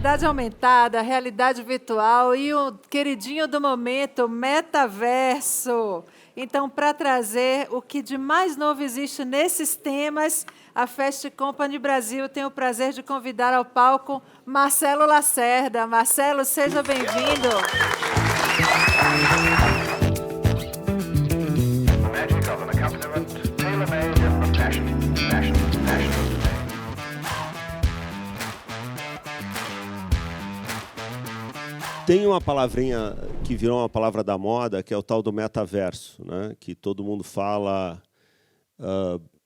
realidade aumentada, realidade virtual e o queridinho do momento, metaverso. Então, para trazer o que de mais novo existe nesses temas, a Fast Company Brasil tem o prazer de convidar ao palco Marcelo Lacerda. Marcelo, seja bem-vindo. Tem uma palavrinha que virou uma palavra da moda, que é o tal do metaverso, né? Que todo mundo fala,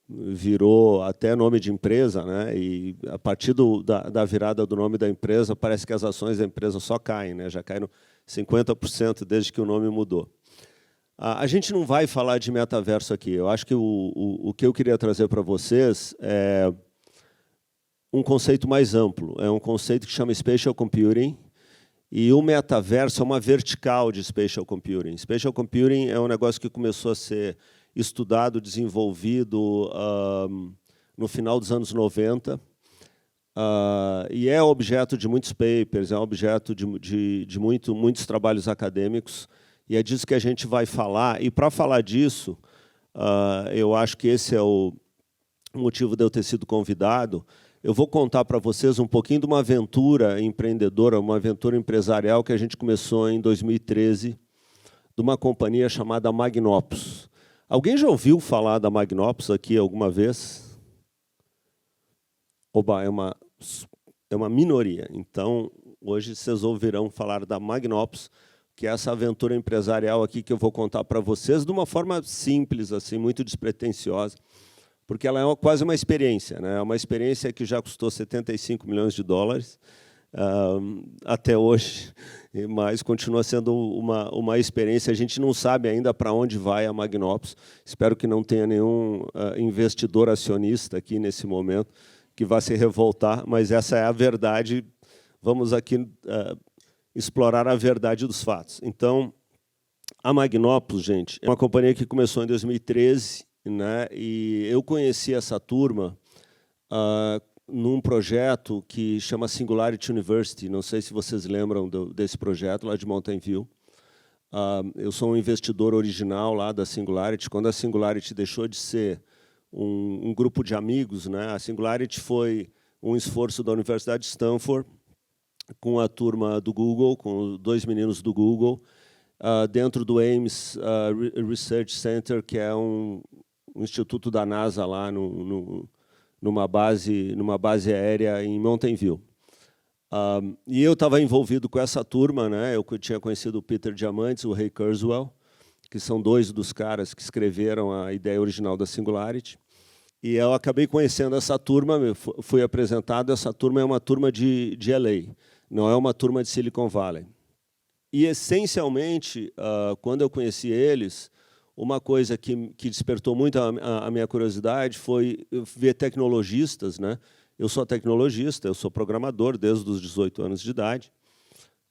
virou até nome de empresa, né? E a partir da virada do nome da empresa, parece que as ações da empresa só caem, né? Já caíram 50% desde que o nome mudou. A gente não vai falar de metaverso aqui. Eu acho que o que eu queria trazer para vocês é um conceito mais amplo. É um conceito que chama Spatial Computing. E o metaverso é uma vertical de Spatial Computing. Spatial Computing é um negócio que começou a ser estudado, desenvolvido no final dos anos 90, e é objeto de muitos papers, é objeto de muitos trabalhos acadêmicos, e é disso que a gente vai falar. E, para falar disso, eu acho que esse é o motivo de eu ter sido convidado. Eu vou contar para vocês um pouquinho de uma aventura empreendedora, uma aventura empresarial que a gente começou em 2013, de uma companhia chamada Magnopus. Alguém já ouviu falar da Magnopus aqui alguma vez? Oba, é uma minoria. Então, hoje vocês ouvirão falar da Magnopus, que é essa aventura empresarial aqui que eu vou contar para vocês de uma forma simples, assim, muito despretensiosa, porque ela é quase uma experiência, né? É uma experiência que já custou 75 milhões de dólares até hoje, mas continua sendo uma experiência. A gente não sabe ainda para onde vai a Magnopus. Espero que não tenha nenhum investidor acionista aqui nesse momento que vá se revoltar, mas essa é a verdade. Vamos aqui explorar a verdade dos fatos. Então, a Magnopus, gente, é uma companhia que começou em 2013, né? E eu conheci essa turma num projeto que chama Singularity University. Não sei se vocês lembram desse projeto lá de Mountain View. Eu sou um investidor original lá da Singularity. Quando a Singularity deixou de ser um grupo de amigos, né? A Singularity foi um esforço da Universidade de Stanford com a turma do Google, com 2 meninos do Google, dentro do Ames Research Center, que é um instituto da NASA lá numa base aérea em Mountain View. E eu estava envolvido com essa turma, né? Eu tinha conhecido o Peter Diamandis, o Ray Kurzweil, que são 2 dos caras que escreveram a ideia original da Singularity. E eu acabei conhecendo essa turma, fui apresentado. Essa turma é uma turma de LA, não é uma turma de Silicon Valley. E, essencialmente, quando eu conheci eles, uma coisa que despertou muito a minha curiosidade foi ver tecnologistas, né? Eu sou tecnologista, eu sou programador desde os 18 anos de idade.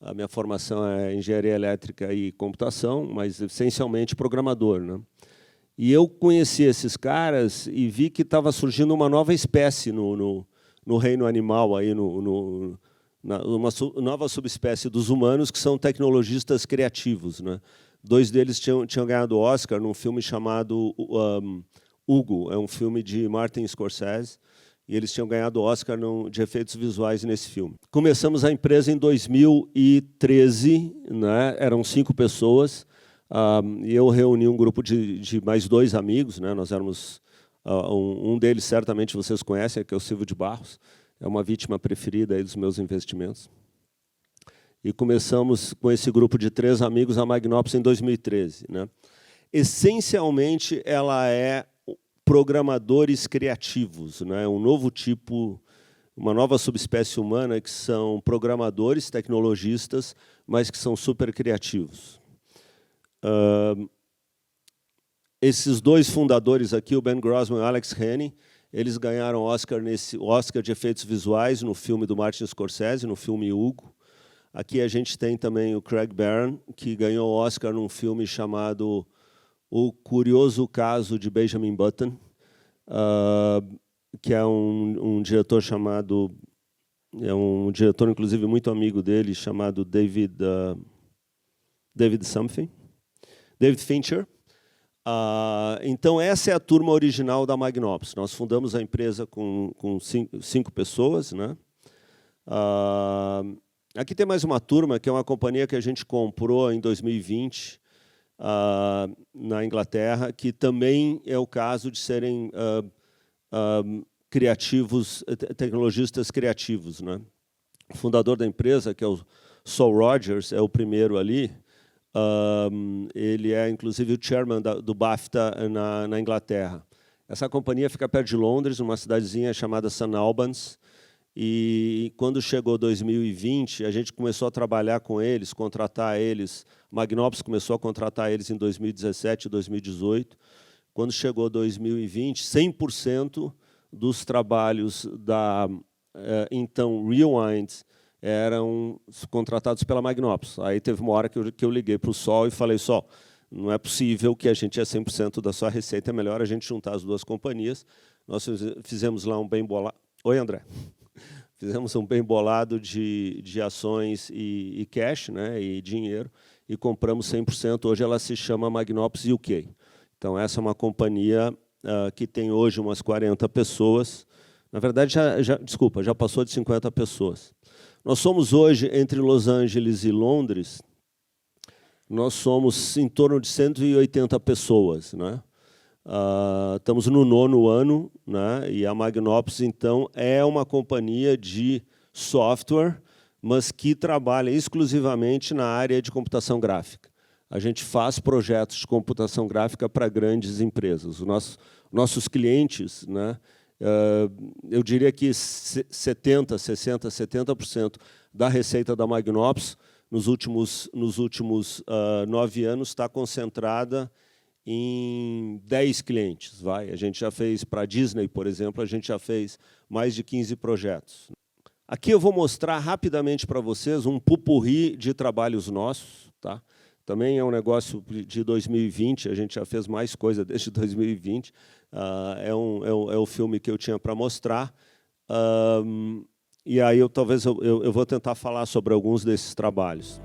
A minha formação é engenharia elétrica e computação, mas essencialmente programador, né? E eu conheci esses caras e vi que estava surgindo uma nova espécie no reino animal, aí uma nova subespécie dos humanos, que são tecnologistas criativos, né? 2 deles tinham ganhado Oscar num filme chamado Hugo, é um filme de Martin Scorsese, e eles tinham ganhado Oscar de efeitos visuais nesse filme. Começamos a empresa em 2013, né? Eram 5 pessoas, e eu reuni um grupo de mais 2 amigos, né? Nós éramos, um deles certamente vocês conhecem, que é o Silvio de Barros, é uma vítima preferida aí dos meus investimentos. E começamos com esse grupo de 3 amigos a Magnopus em 2013, né? Essencialmente, ela é programadores criativos, né? Um novo tipo, uma nova subespécie humana que são programadores, tecnologistas, mas que são super criativos. Esses 2 fundadores aqui, o Ben Grossman e o Alex Henning, eles ganharam Oscar de efeitos visuais no filme do Martin Scorsese, no filme Hugo. Aqui a gente tem também o Craig Barron, que ganhou Oscar num filme chamado O Curioso Caso de Benjamin Button, que é um diretor chamado é um diretor, inclusive, muito amigo dele, chamado David Fincher. Então, essa é a turma original da Magnops. Nós fundamos a empresa com cinco pessoas, né? Aqui tem mais uma turma, que é uma companhia que a gente comprou em 2020, na Inglaterra, que também é o caso de serem criativos, tecnologistas criativos, né? O fundador da empresa, que é o Saul Rogers, é o primeiro ali. Ele é, inclusive, o chairman do BAFTA na Inglaterra. Essa companhia fica perto de Londres, numa cidadezinha chamada St. Albans. E quando chegou 2020, a gente começou a trabalhar com eles, contratar eles. Magnops começou a contratar eles em 2017, 2018. Quando chegou 2020, 100% dos trabalhos da então Rewind eram contratados pela Magnops. Aí teve uma hora que eu liguei para o Sol e falei: Sol, não é possível que a gente é 100% da sua receita, é melhor a gente juntar as duas companhias. Nós fizemos lá um bem bolado. Oi, André. Fizemos um bem bolado de ações e cash, né, e dinheiro, e compramos 100%. Hoje ela se chama Magnops UK. Então, essa é uma companhia que tem hoje umas 40 pessoas. Na verdade, já passou de 50 pessoas. Nós somos hoje, entre Los Angeles e Londres, nós somos em torno de 180 pessoas, né? Estamos no 9º ano, né? E a Magnops, então, é uma companhia de software, mas que trabalha exclusivamente na área de computação gráfica. A gente faz projetos de computação gráfica para grandes empresas. Os nossos clientes, né? Eu diria que 70% da receita da Magnops nos últimos 9 anos está concentrada em 10 clientes. A gente já fez para a Disney, por exemplo, a gente já fez mais de 15 projetos. Aqui eu vou mostrar rapidamente para vocês um pupurri de trabalhos nossos. Tá? Também é um negócio de 2020, a gente já fez mais coisa desde 2020. É o filme que eu tinha para mostrar. E aí talvez eu vou tentar falar sobre alguns desses trabalhos.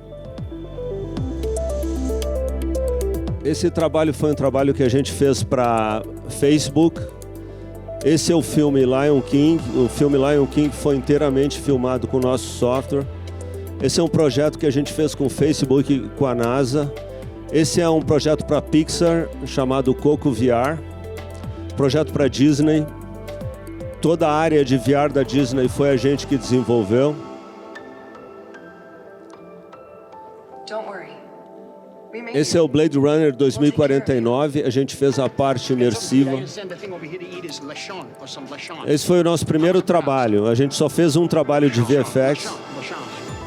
Esse trabalho foi um trabalho que a gente fez para Facebook. Esse é o filme Lion King. O filme Lion King foi inteiramente filmado com o nosso software. Esse é um projeto que a gente fez com o Facebook e com a NASA. Esse é um projeto para Pixar, chamado Coco VR. Projeto para Disney. Toda a área de VR da Disney foi a gente que desenvolveu. Esse é o Blade Runner 2049, a gente fez a parte imersiva. Esse foi o nosso primeiro trabalho, a gente só fez um trabalho de VFX,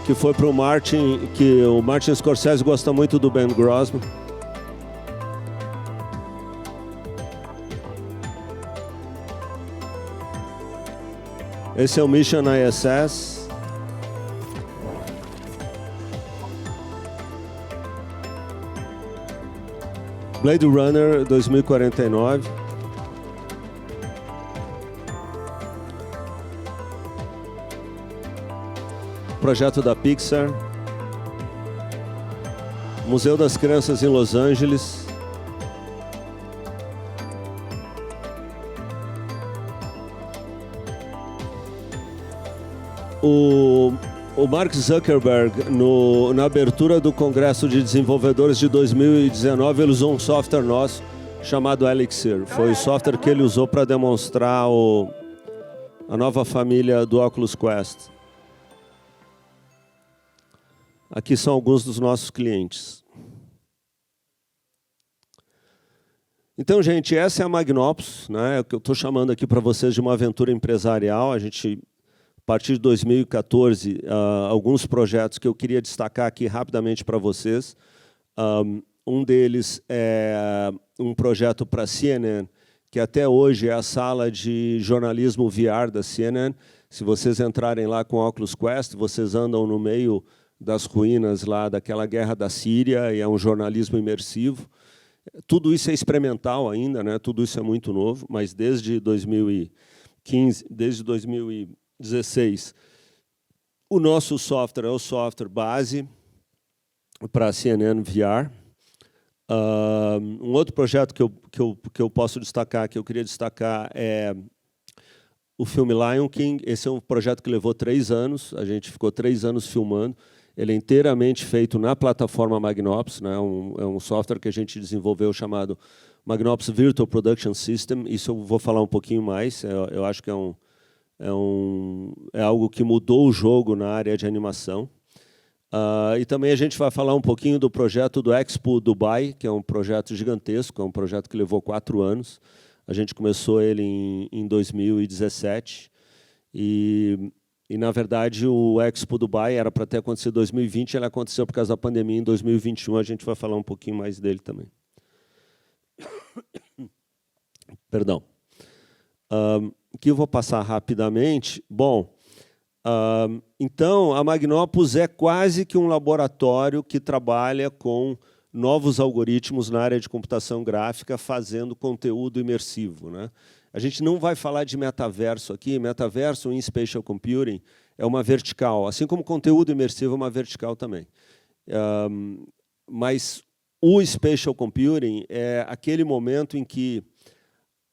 que foi para o Martin, que o Martin Scorsese gosta muito do Ben Grossman. Esse é o Mission ISS. Blade Runner 2049. Projeto da Pixar. Museu das Crianças em Los Angeles. O Mark Zuckerberg, na abertura do Congresso de Desenvolvedores de 2019, ele usou um software nosso chamado Elixir. Foi o software que ele usou para demonstrar a nova família do Oculus Quest. Aqui são alguns dos nossos clientes. Então, gente, essa é a Magnops, né? O que eu estou chamando aqui para vocês de uma aventura empresarial. A gente, a partir de 2014, alguns projetos que eu queria destacar aqui rapidamente para vocês. Um deles é um projeto para a CNN, que até hoje é a sala de jornalismo VR da CNN. Se vocês entrarem lá com o Oculus Quest, vocês andam no meio das ruínas lá daquela guerra da Síria, e é um jornalismo imersivo. Tudo isso é experimental ainda, né? Tudo isso é muito novo, mas desde 2015, desde 2016, O nosso software é o software base para a CNN VR. Um outro projeto que eu posso destacar, que eu queria destacar, é o filme Lion King. Esse é um projeto que levou 3 anos, a gente ficou 3 anos filmando. Ele é inteiramente feito na plataforma Magnops, né? É um software que a gente desenvolveu chamado Magnops Virtual Production System. Isso eu vou falar um pouquinho mais. Eu acho que é algo que mudou o jogo na área de animação. E também a gente vai falar um pouquinho do projeto do Expo Dubai, que é um projeto gigantesco, é um projeto que levou 4 anos. A gente começou ele em 2017 e, na verdade, o Expo Dubai era para ter acontecido em 2020, ele aconteceu por causa da pandemia em 2021, a gente vai falar um pouquinho mais dele também. Perdão. Aqui eu vou passar rapidamente. Bom, então, a Magnopus é quase que um laboratório que trabalha com novos algoritmos na área de computação gráfica, fazendo conteúdo imersivo, né? A gente não vai falar de metaverso aqui. Metaverso em Spatial Computing é uma vertical, assim como conteúdo imersivo é uma vertical também. Mas o Spatial Computing é aquele momento em que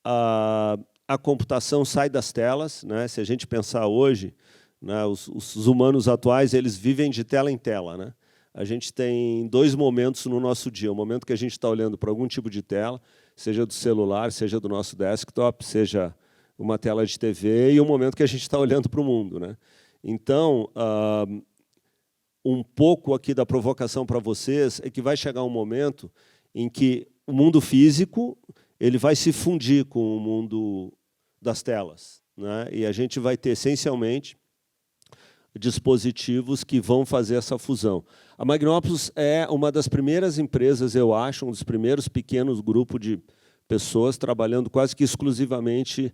a computação sai das telas, né? Se a gente pensar hoje, né, os humanos atuais eles vivem de tela em tela, né? A gente tem 2 momentos no nosso dia. O momento que a gente está olhando para algum tipo de tela, seja do celular, seja do nosso desktop, seja uma tela de TV, e o momento que a gente está olhando para o mundo, né? Então, um pouco aqui da provocação para vocês é que vai chegar um momento em que o mundo físico ele vai se fundir com o mundo das telas, né? E a gente vai ter, essencialmente, dispositivos que vão fazer essa fusão. A Magnopus é uma das primeiras empresas, eu acho, um dos primeiros pequenos grupos de pessoas trabalhando quase que exclusivamente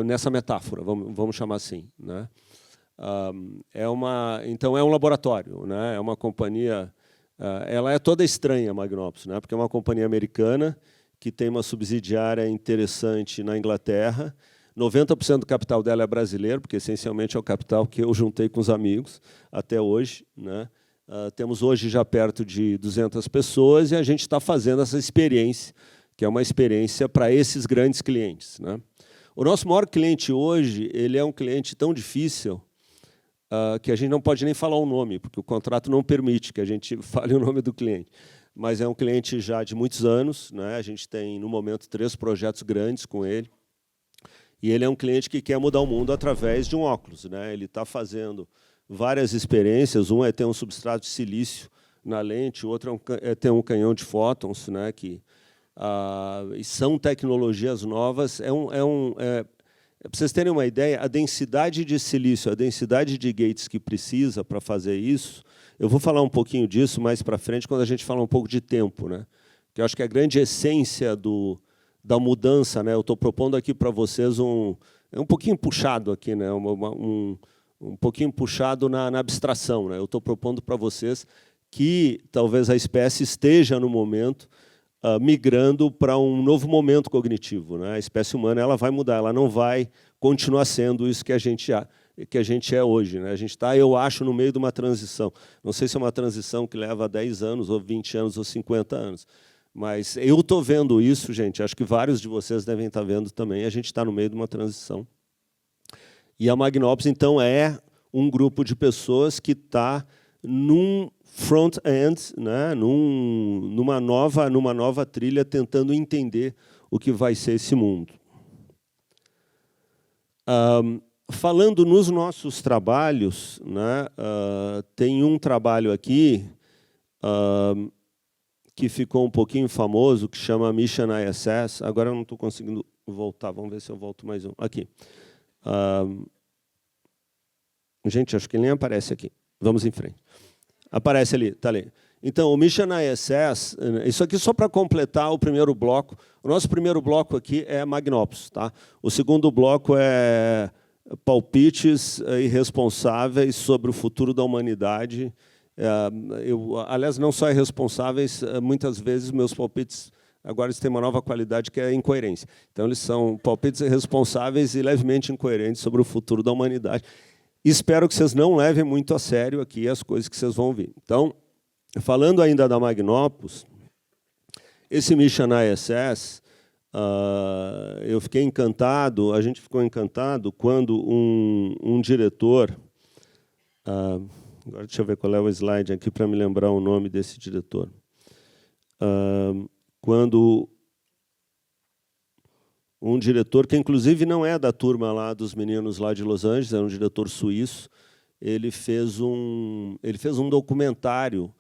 nessa metáfora, vamos chamar assim, né? Então é um laboratório, né? É uma companhia, ela é toda estranha, a Magnopus, né? Porque é uma companhia americana que tem uma subsidiária interessante na Inglaterra. 90% do capital dela é brasileiro, porque essencialmente é o capital que eu juntei com os amigos até hoje, né? Temos hoje já perto de 200 pessoas e a gente está fazendo essa experiência, que é uma experiência para esses grandes clientes, né? O nosso maior cliente hoje ele é um cliente tão difícil que a gente não pode nem falar o nome, porque o contrato não permite que a gente fale o nome do cliente. Mas é um cliente já de muitos anos, né? A gente tem, no momento, 3 projetos grandes com ele. E ele é um cliente que quer mudar o mundo através de um óculos, né? Ele está fazendo várias experiências. Um é ter um substrato de silício na lente, o outro é ter um canhão de fótons, né? Que e são tecnologias novas. Para vocês terem uma ideia, a densidade de silício, a densidade de gates que precisa para fazer isso, eu vou falar um pouquinho disso mais para frente, quando a gente fala um pouco de tempo, né? Que eu acho que a grande essência da mudança, né? Eu estou propondo aqui para vocês um pouquinho puxado aqui, né? Um pouquinho puxado na abstração, né? Eu estou propondo para vocês que talvez a espécie esteja no momento migrando para um novo momento cognitivo, né? A espécie humana ela vai mudar, ela não vai continuar sendo isso que a gente é hoje, né? A gente está, eu acho, no meio de uma transição. Não sei se é uma transição que leva 10 anos, ou 20 anos, ou 50 anos. Mas eu estou vendo isso, gente. Acho que vários de vocês devem estar vendo também. A gente está no meio de uma transição. E a Magnopus, então, é um grupo de pessoas que está num front-end, né? numa nova trilha, tentando entender o que vai ser esse mundo. Falando nos nossos trabalhos, né? Tem um trabalho aqui que ficou um pouquinho famoso, que chama Mission ISS. Agora eu não estou conseguindo voltar. Vamos ver se eu volto mais um. Aqui. Gente, acho que ele nem aparece aqui. Vamos em frente. Aparece ali, está ali. Então, o Mission ISS, isso aqui só para completar o primeiro bloco. O nosso primeiro bloco aqui é Magnopus, tá? O segundo bloco é palpites irresponsáveis sobre o futuro da humanidade. Aliás, não só irresponsáveis, muitas vezes meus palpites agora eles têm uma nova qualidade que é a incoerência. Então, eles são palpites irresponsáveis e levemente incoerentes sobre o futuro da humanidade. Espero que vocês não levem muito a sério aqui as coisas que vocês vão ouvir. Então, falando ainda da Magnopus, esse Mission ISS, eu fiquei encantado, a gente ficou encantado quando um diretor, agora deixa eu ver qual é o slide aqui para me lembrar o nome desse diretor, quando um diretor que, inclusive, não é da turma lá dos meninos lá de Los Angeles, é um diretor suíço, ele fez um documentário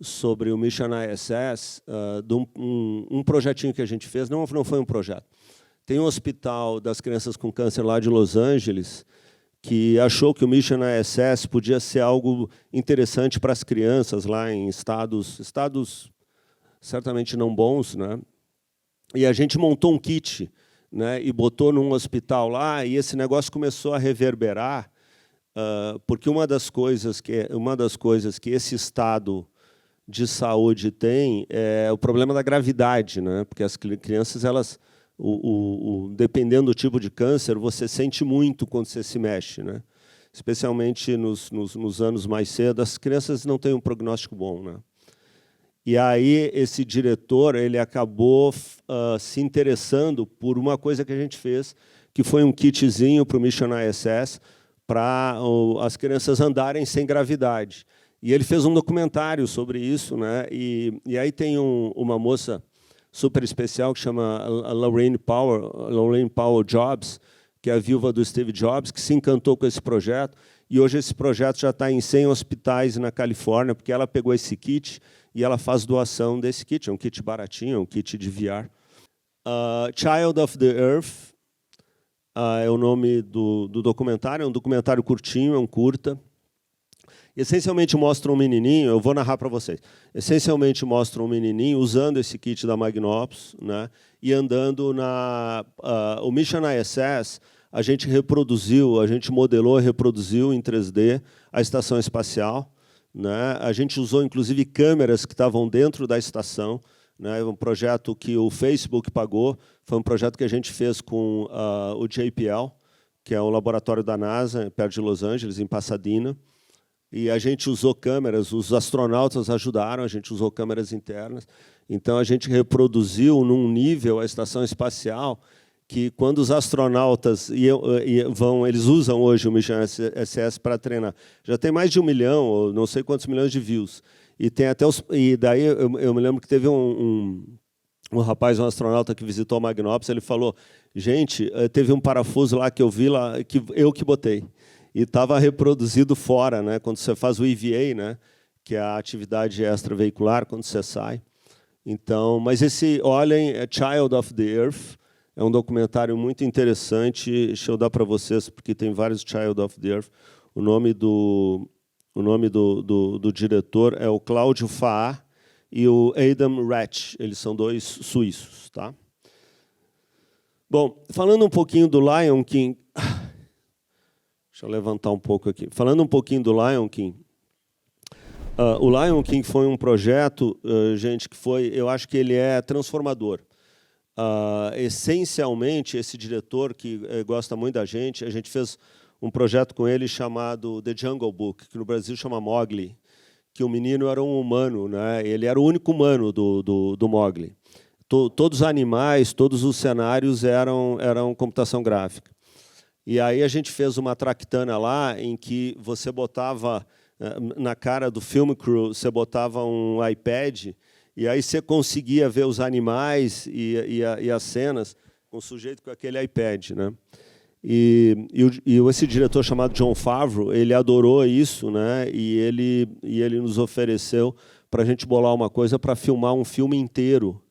sobre o Mission ISS, de um projetinho que a gente fez, não foi um projeto. Tem um hospital das crianças com câncer lá de Los Angeles que achou que o Mission ISS podia ser algo interessante para as crianças lá em estados certamente não bons, né? E a gente montou um kit, né, e botou num hospital lá, e esse negócio começou a reverberar, porque uma das coisas que esse estado de saúde tem é o problema da gravidade, né? Porque as crianças, elas, dependendo do tipo de câncer, você sente muito quando você se mexe, né? Especialmente nos anos mais cedo, as crianças não têm um prognóstico bom, né? E aí esse diretor ele acabou se interessando por uma coisa que a gente fez, que foi um kitzinho para o Mission ISS para as crianças andarem sem gravidade. E ele fez um documentário sobre isso, né? E aí tem uma moça super especial que chama Lorraine Powell Jobs, que é a viúva do Steve Jobs, que se encantou com esse projeto. E hoje esse projeto já está em 100 hospitais na Califórnia, porque ela pegou esse kit e ela faz doação desse kit. É um kit baratinho, é um kit de VR. Child of the Earth é o nome do documentário. É um documentário curtinho, é um curta. Essencialmente mostra um menininho, eu vou narrar para vocês. Essencialmente mostra um menininho usando esse kit da Magnopus, né, e andando o Mission ISS. A gente modelou e reproduziu em 3D a estação espacial, né? A gente usou, inclusive, câmeras que estavam dentro da estação, né? Um projeto que o Facebook pagou, foi um projeto que a gente fez com o JPL, que é um laboratório da NASA, perto de Los Angeles, em Pasadena. E a gente usou câmeras, os astronautas ajudaram, a gente usou câmeras internas. Então, a gente reproduziu num nível a estação espacial que, quando os astronautas eles usam hoje o Mission ISS para treinar. Já tem mais de 1 milhão, ou não sei quantos milhões de views. E tem até e daí eu me lembro que teve um rapaz, um astronauta que visitou a Magnopus, ele falou: gente, teve um parafuso lá que eu vi lá que eu botei. E estava reproduzido fora, né? Quando você faz o EVA, né? Que é a atividade extraveicular, quando você sai. Então, mas olhem, é Child of the Earth, é um documentário muito interessante. Deixa eu dar para vocês, porque tem vários Child of the Earth. O nome do diretor é o Cláudio Faá e o Adam Ratch. Eles são 2 suíços, tá? Bom, falando um pouquinho do Lion King. Deixa eu levantar um pouco aqui. Falando um pouquinho do Lion King. O Lion King foi um projeto, gente, que eu acho que ele é transformador. Essencialmente, esse diretor que gosta muito da gente, a gente fez um projeto com ele chamado The Jungle Book, que no Brasil chama Mowgli, que o menino era um humano, né? Ele era o único humano do Mowgli. Todos os animais, todos os cenários eram computação gráfica. E aí a gente fez uma tractana lá em que você botava na cara do film crew, você botava um iPad e aí você conseguia ver os animais e as cenas com o sujeito com aquele iPad, né? E esse diretor chamado Jon Favreau, ele adorou isso, né? E ele nos ofereceu para a gente bolar uma coisa para filmar um filme inteiro,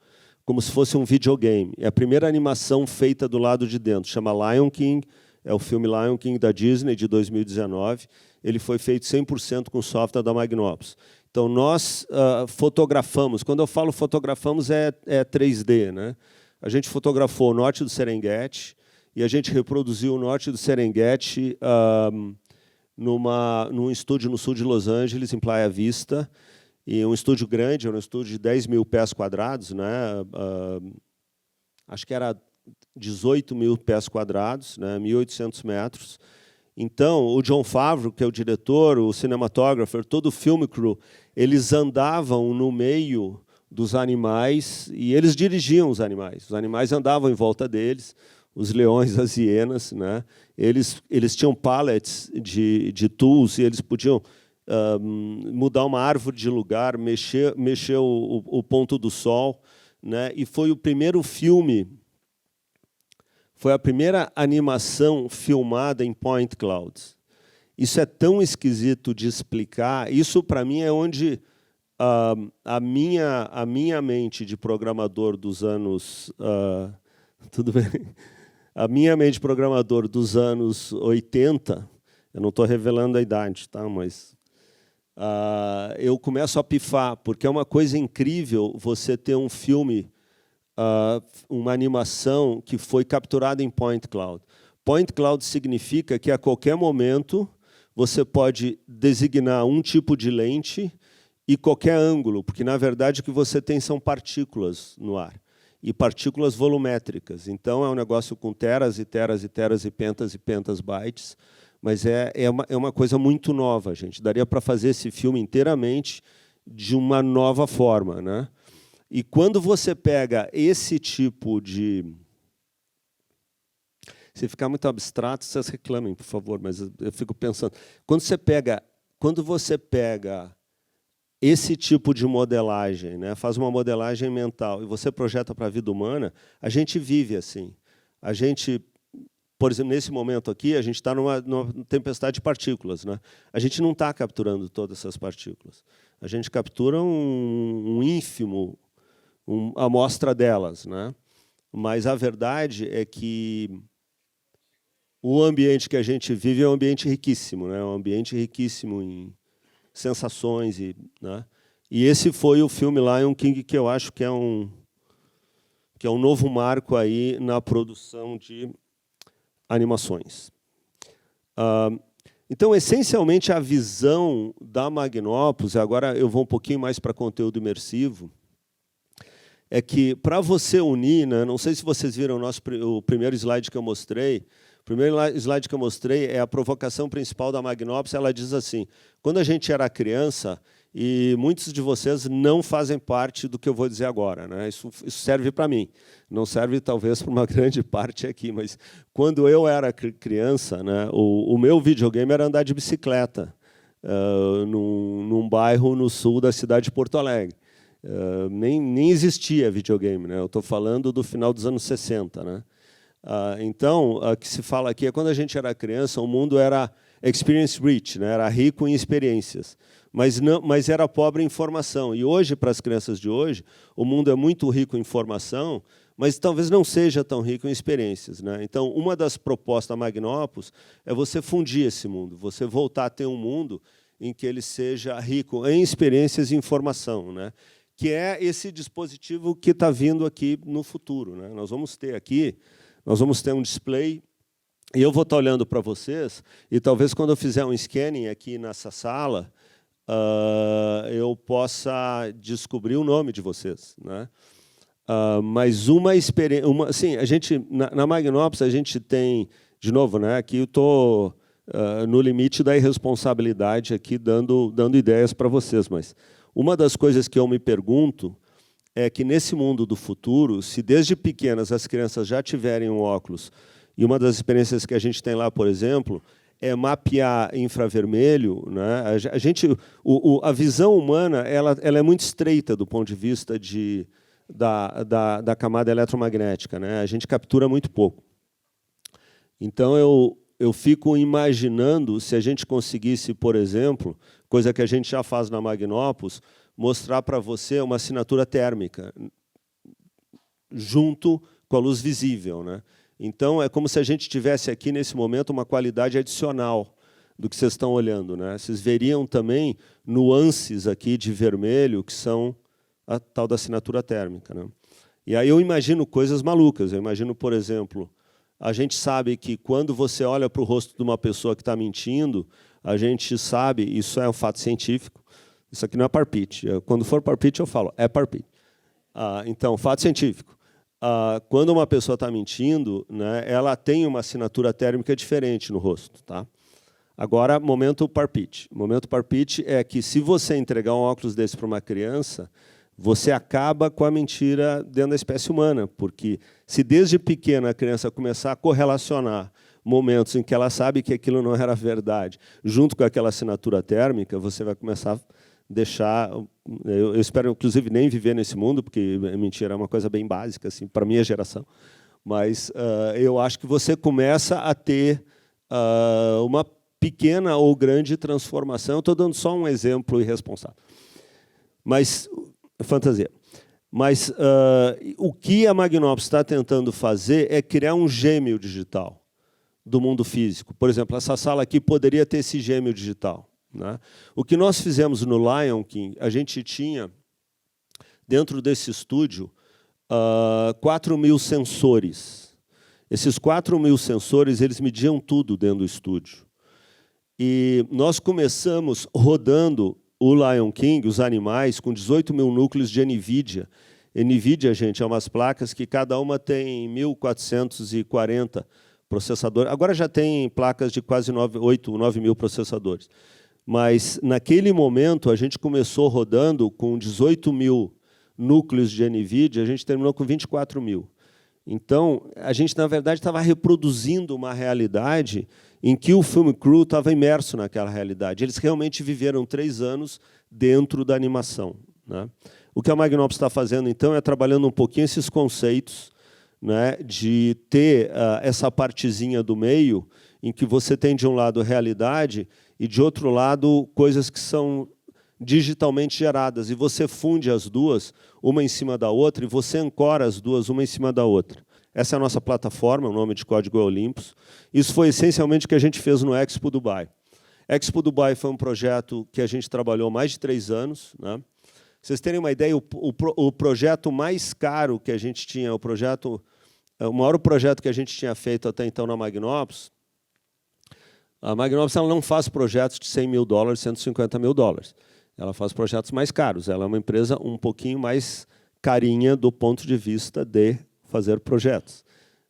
como se fosse um videogame. É a primeira animação feita do lado de dentro, chama Lion King. É o filme Lion King da Disney, de 2019. Ele foi feito 100% com software da Magnopus. Então, nós fotografamos. Quando eu falo fotografamos, é 3D, né? A gente fotografou o norte do Serengeti e a gente reproduziu o norte do Serengeti num estúdio no sul de Los Angeles, em Playa Vista. E um estúdio grande, era um estúdio de 10 mil pés quadrados, né? Acho que era 18 mil pés quadrados, né, 1.800 metros, Então, o Jon Favreau, que é o diretor, o cinematographer, todo o film crew, eles andavam no meio dos animais e eles dirigiam os animais. Os animais andavam em volta deles, os leões, as hienas, né? Eles tinham pallets de tools e eles podiam mudar uma árvore de lugar, mexer o ponto do sol, né? E foi o primeiro filme, foi a primeira animação filmada em point clouds. Isso é tão esquisito de explicar. Isso, para mim, é onde a minha mente de programador dos anos... tudo bem? A minha mente de programador dos anos 80, eu não estou revelando a idade, tá? Mas eu começo a pifar, porque é uma coisa incrível você ter um filme, uma animação que foi capturada em point cloud. Point cloud significa que, a qualquer momento, você pode designar um tipo de lente e qualquer ângulo, porque, na verdade, o que você tem são partículas no ar, e partículas volumétricas. Então, é um negócio com teras e teras e teras e pentas bytes, mas é uma coisa muito nova, gente. Daria para fazer esse filme inteiramente de uma nova forma, né? E quando você pega esse tipo de... Se ficar muito abstrato, vocês reclamem, por favor, mas eu fico pensando. Quando você pega esse tipo de modelagem, né, faz uma modelagem mental, e você projeta para a vida humana, a gente vive assim. A gente, por exemplo, nesse momento aqui, a gente está numa tempestade de partículas, né? A gente não está capturando todas essas partículas. A gente captura um ínfimo, uma amostra delas, né? Mas a verdade é que o ambiente que a gente vive é um ambiente riquíssimo, né? Um ambiente riquíssimo em sensações, né? E esse foi o filme Lion King, que eu acho que é um novo marco aí na produção de animações. Então, essencialmente, a visão da Magnopus, e agora eu vou um pouquinho mais para conteúdo imersivo, é que, para você unir, né, não sei se vocês viram o primeiro slide que eu mostrei. O primeiro slide que eu mostrei é a provocação principal da Magnopus. Ela diz assim: quando a gente era criança, e muitos de vocês não fazem parte do que eu vou dizer agora, né? Isso serve para mim, não serve talvez para uma grande parte aqui, mas quando eu era criança, né, o meu videogame era andar de bicicleta num bairro no sul da cidade de Porto Alegre. Nem existia videogame, né? Eu estou falando do final dos anos 60, né? Então, o que se fala aqui é quando a gente era criança, o mundo era experience rich, né? Era rico em experiências, mas era pobre em informação. E hoje, para as crianças de hoje, o mundo é muito rico em informação, mas talvez não seja tão rico em experiências, né? Então, uma das propostas da Magnopus é você fundir esse mundo, você voltar a ter um mundo em que ele seja rico em experiências e informação, né? Que é esse dispositivo que está vindo aqui no futuro, né? Nós vamos ter um display, e eu vou estar olhando para vocês, e talvez quando eu fizer um scanning aqui nessa sala, eu possa descobrir o nome de vocês, né? Mas uma experiência, assim, a gente na Magnopus a gente tem, de novo, né? Aqui eu estou no limite da irresponsabilidade aqui dando ideias para vocês, mas uma das coisas que eu me pergunto é que, nesse mundo do futuro, se desde pequenas as crianças já tiverem um óculos, e uma das experiências que a gente tem lá, por exemplo, é mapear infravermelho, né? A visão humana ela é muito estreita do ponto de vista da camada eletromagnética, né? A gente captura muito pouco. Então, eu fico imaginando se a gente conseguisse, por exemplo, coisa que a gente já faz na Magnopus, mostrar para você uma assinatura térmica junto com a luz visível, né? Então, é como se a gente tivesse aqui, nesse momento, uma qualidade adicional do que vocês estão olhando, né? Vocês veriam também nuances aqui de vermelho, que são a tal da assinatura térmica, né? E aí eu imagino coisas malucas. Eu imagino, por exemplo, a gente sabe que, quando você olha para o rosto de uma pessoa que está mentindo, a gente sabe, isso é um fato científico, isso aqui não é parpite. Quando for parpite, eu falo, é parpite. Então, fato científico. Quando uma pessoa está mentindo, né, ela tem uma assinatura térmica diferente no rosto, tá? Agora, momento parpite. Momento parpite é que, se você entregar um óculos desse para uma criança, você acaba com a mentira dentro da espécie humana, porque se desde pequena a criança começar a correlacionar momentos em que ela sabe que aquilo não era verdade, junto com aquela assinatura térmica, você vai começar a deixar... Eu espero, inclusive, nem viver nesse mundo, porque mentira é uma coisa bem básica assim, para a minha geração, mas eu acho que você começa a ter uma pequena ou grande transformação. Estou dando só um exemplo irresponsável. Mas, fantasia. Mas o que a Magnópolis está tentando fazer é criar um gêmeo digital do mundo físico. Por exemplo, essa sala aqui poderia ter esse gêmeo digital, né? O que nós fizemos no Lion King, a gente tinha, dentro desse estúdio, 4.000 sensores. Esses 4.000 sensores, eles mediam tudo dentro do estúdio. E nós começamos rodando o Lion King, os animais, com 18.000 núcleos de NVIDIA. NVIDIA, gente, é umas placas que cada uma tem 1.440 processadores. Agora já tem placas de quase 9.000 processadores. Mas, naquele momento, a gente começou rodando com 18.000 núcleos de NVIDIA, a gente terminou com 24.000. Então, a gente, na verdade, estava reproduzindo uma realidade em que o Film Crew estava imerso naquela realidade. Eles realmente viveram 3 anos dentro da animação, né? O que a Magnópolis está fazendo, então, é trabalhando um pouquinho esses conceitos, né, de ter essa partezinha do meio, em que você tem, de um lado, realidade, e, de outro lado, coisas que são digitalmente geradas, e você funde as duas, uma em cima da outra, e você ancora as duas, uma em cima da outra. Essa é a nossa plataforma, o nome de código é Olympus. Isso foi essencialmente o que a gente fez no Expo Dubai. Expo Dubai foi um projeto que a gente trabalhou mais de 3 anos, né? Vocês terem uma ideia, o projeto mais caro que a gente tinha, o maior projeto que a gente tinha feito até então na Magnópolis, a Magnópolis ela não faz projetos de $100 mil, $150 mil. Ela faz projetos mais caros. Ela é uma empresa um pouquinho mais carinha do ponto de vista de fazer projetos,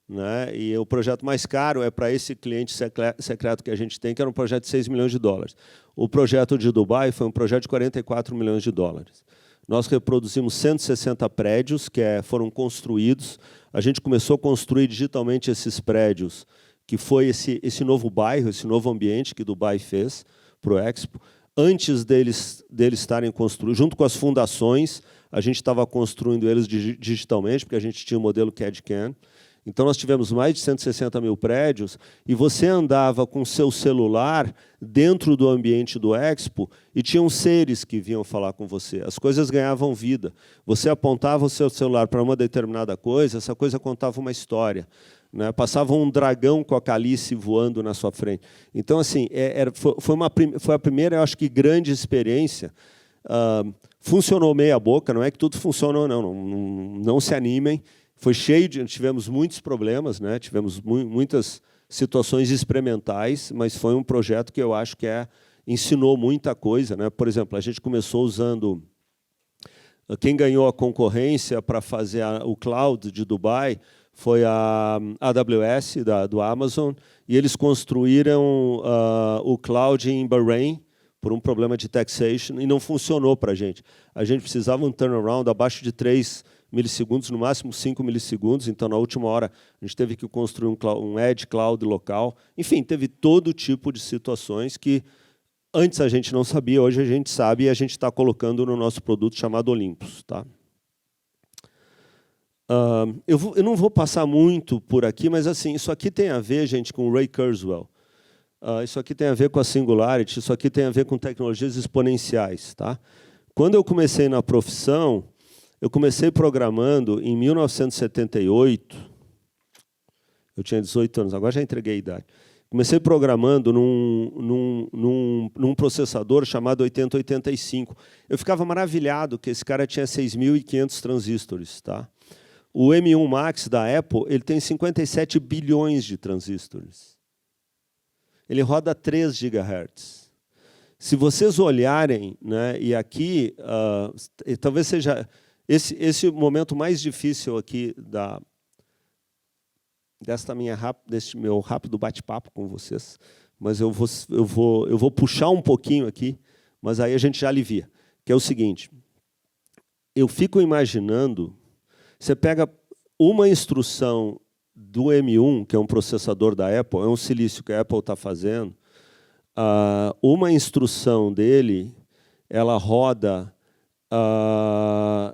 né? E o projeto mais caro é para esse cliente secreto que a gente tem, que era um projeto de $6 milhões. O projeto de Dubai foi um projeto de $44 milhões. Nós reproduzimos 160 prédios que foram construídos. A gente começou a construir digitalmente esses prédios, que foi esse novo bairro, esse novo ambiente que Dubai fez para o Expo. Antes deles estarem construídos, junto com as fundações, a gente estava construindo eles digitalmente, porque a gente tinha o modelo CAD-CAM. Então, nós tivemos mais de 160 mil prédios, e você andava com seu celular dentro do ambiente do Expo, e tinham seres que vinham falar com você. As coisas ganhavam vida. Você apontava o seu celular para uma determinada coisa, essa coisa contava uma história, né? Passava um dragão com a calice voando na sua frente. Então, assim, foi a primeira, eu acho que, grande experiência. Funcionou meia boca, não é que tudo funcionou, não se animem. Foi cheio tivemos muitos problemas, né? Tivemos muitas situações experimentais, mas foi um projeto que eu acho que ensinou muita coisa, né? Por exemplo, a gente começou usando... Quem ganhou a concorrência para fazer o cloud de Dubai foi a AWS, do Amazon, e eles construíram o cloud em Bahrein por um problema de taxation, e não funcionou para a gente. A gente precisava um turnaround abaixo de 3 milissegundos, no máximo 5 milissegundos, então, na última hora, a gente teve que construir um edge cloud local. Enfim, teve todo tipo de situações que antes a gente não sabia, hoje a gente sabe, e a gente está colocando no nosso produto chamado Olympus, tá? Eu não vou passar muito por aqui, mas assim, isso aqui tem a ver, gente, com o Ray Kurzweil. Isso aqui tem a ver com a Singularity, isso aqui tem a ver com tecnologias exponenciais, tá? Quando eu comecei na profissão, eu comecei programando em 1978. Eu tinha 18 anos, agora já entreguei a idade. Comecei programando num processador chamado 8085. Eu ficava maravilhado que esse cara tinha 6.500 transistores, tá? O M1 Max da Apple, ele tem 57 bilhões de transistores. Ele roda 3 GHz. Se vocês olharem, né, e aqui, talvez seja esse momento mais difícil aqui desse meu rápido bate-papo com vocês, mas eu vou puxar um pouquinho aqui, mas aí a gente já alivia, que é o seguinte, eu fico imaginando, você pega uma instrução do M1, que é um processador da Apple, é um silício que a Apple está fazendo, uma instrução dele, ela roda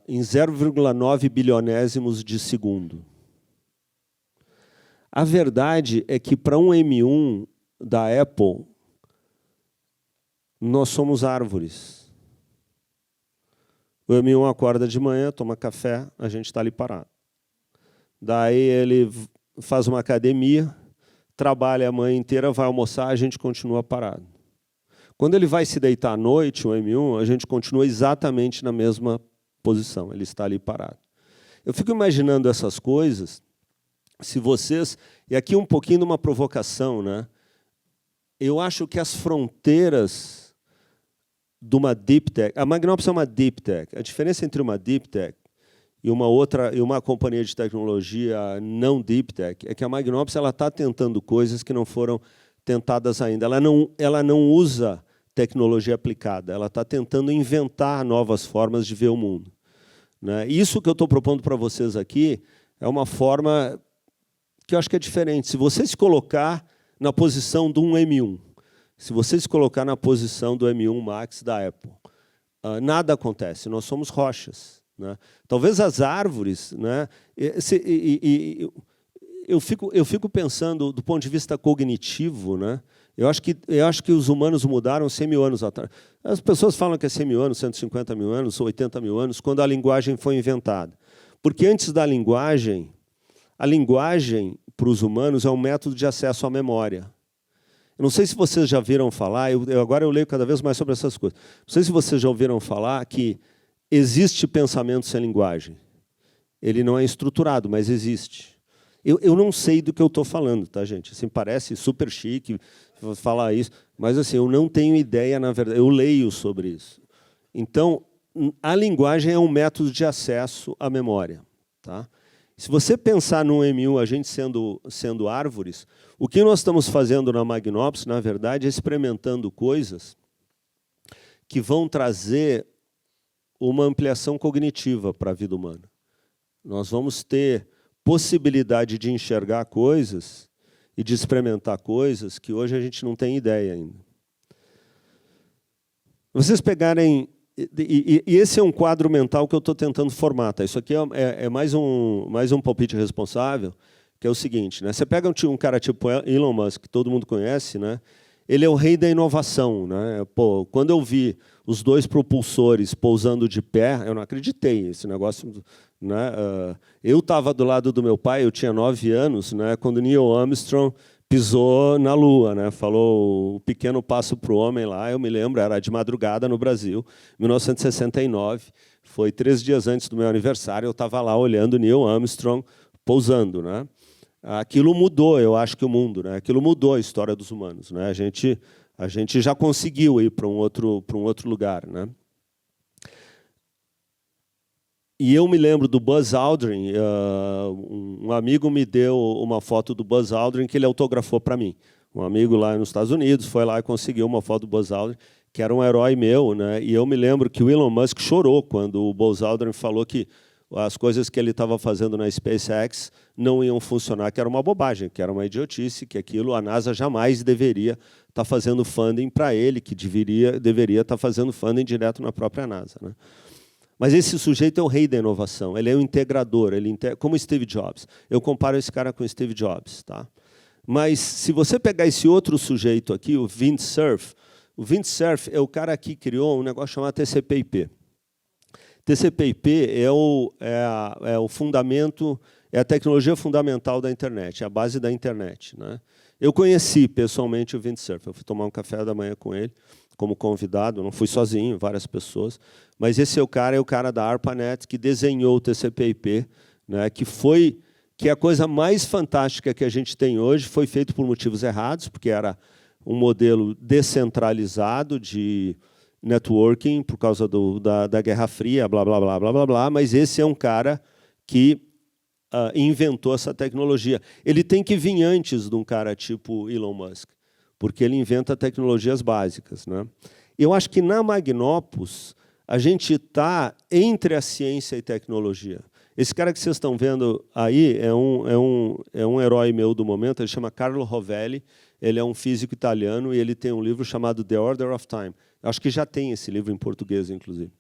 em 0,9 bilionésimos de segundo. A verdade é que, para um M1 da Apple, nós somos árvores. O M1 acorda de manhã, toma café, a gente está ali parado. Daí ele faz uma academia, trabalha a manhã inteira, vai almoçar, a gente continua parado. Quando ele vai se deitar à noite, o M1, a gente continua exatamente na mesma posição, ele está ali parado. Eu fico imaginando essas coisas, se vocês... E aqui um pouquinho de uma provocação, né? Eu acho que as fronteiras de uma deep tech... A Magnops é uma deep tech. A diferença entre uma deep tech e uma companhia de tecnologia não deep tech é que a Magnops está tentando coisas que não foram tentadas ainda. Ela não usa tecnologia aplicada, ela está tentando inventar novas formas de ver o mundo, né? Isso que eu estou propondo para vocês aqui é uma forma que eu acho que é diferente. Se você se colocar na posição de um M1, se você se colocar na posição do M1 Max da Apple, nada acontece, nós somos rochas, né? Talvez as árvores, né? Eu fico pensando do ponto de vista cognitivo, né? Eu acho que os humanos mudaram 100 mil anos atrás. As pessoas falam que é 100 mil anos, 150 mil anos, 80 mil anos, quando a linguagem foi inventada. Porque antes da linguagem, a linguagem para os humanos é um método de acesso à memória. Eu não sei se vocês já ouviram falar, agora eu leio cada vez mais sobre essas coisas. Não sei se vocês já ouviram falar que existe pensamento sem linguagem. Ele não é estruturado, mas existe. Eu não sei do que eu estou falando, tá, gente? Assim, parece super chique falar isso, mas assim, eu não tenho ideia, na verdade. Eu leio sobre isso. Então, a linguagem é um método de acesso à memória, tá? Se você pensar no M1, a gente sendo árvores, o que nós estamos fazendo na Magnops, na verdade, é experimentando coisas que vão trazer uma ampliação cognitiva para a vida humana. Nós vamos ter possibilidade de enxergar coisas e de experimentar coisas que hoje a gente não tem ideia ainda. Vocês pegarem... E esse é um quadro mental que eu estou tentando formar. Tá? Isso aqui é mais um palpite responsável, que é o seguinte, né? Você pega um cara tipo Elon Musk, que todo mundo conhece, né? Ele é o rei da inovação, né? Pô, quando eu vi os 2 propulsores pousando de pé, eu não acreditei. Esse negócio, né? Eu estava do lado do meu pai, eu tinha 9 anos, né? Quando Neil Armstrong pisou na Lua, né? Falou o pequeno passo para o homem lá, eu me lembro, era de madrugada no Brasil, 1969, foi 3 dias antes do meu aniversário, eu estava lá olhando Neil Armstrong pousando, né? Aquilo mudou, eu acho que o mundo, né? Aquilo mudou a história dos humanos, né? A gente já conseguiu ir para um outro lugar, né? E eu me lembro do Buzz Aldrin, um amigo me deu uma foto do Buzz Aldrin que ele autografou para mim. Um amigo lá nos Estados Unidos foi lá e conseguiu uma foto do Buzz Aldrin, que era um herói meu, né? E eu me lembro que o Elon Musk chorou quando o Buzz Aldrin falou que as coisas que ele estava fazendo na SpaceX não iam funcionar, que era uma bobagem, que era uma idiotice, que aquilo a NASA jamais deveria estar fazendo funding para ele, que deveria estar fazendo funding direto na própria NASA, né? Mas esse sujeito é o rei da inovação, ele é um integrador, como Steve Jobs. Eu comparo esse cara com Steve Jobs, tá? Mas se você pegar esse outro sujeito aqui, o Vint Cerf é o cara que criou um negócio chamado TCP/IP. TCP/IP é o fundamento, é a tecnologia fundamental da internet, é a base da internet, né? Eu conheci pessoalmente o Vint Cerf, eu fui tomar um café da manhã com ele, como convidado, não fui sozinho, várias pessoas, mas esse é o cara da ARPANET que desenhou o TCP/IP, né, que a coisa mais fantástica que a gente tem hoje foi feito por motivos errados, porque era um modelo descentralizado de networking por causa da Guerra Fria, blá, blá, blá, blá, blá, blá, mas esse é um cara que inventou essa tecnologia. Ele tem que vir antes de um cara tipo Elon Musk. porque ele inventa tecnologias básicas, né? Eu acho que na Magnopus a gente está entre a ciência e tecnologia. Esse cara que vocês estão vendo aí é um herói meu do momento, ele chama Carlo Rovelli, ele é um físico italiano e ele tem um livro chamado The Order of Time. Eu acho que já tem esse livro em português, inclusive.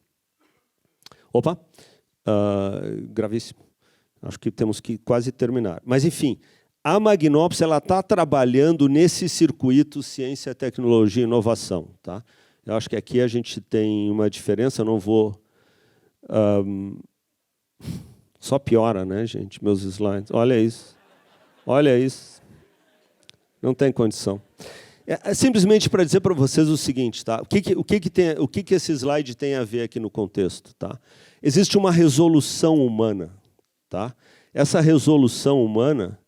Opa, gravíssimo. Acho que temos que quase terminar. Mas, enfim, a Magnopus está trabalhando nesse circuito ciência, tecnologia e inovação. Tá? Eu acho que aqui a gente tem uma diferença, eu não vou... Só piora, né, gente, meus slides. Olha isso. Olha isso. Não tem condição. É simplesmente para dizer para vocês o seguinte, tá? O que esse slide tem a ver aqui no contexto, tá? Existe uma resolução humana, tá? Essa resolução humana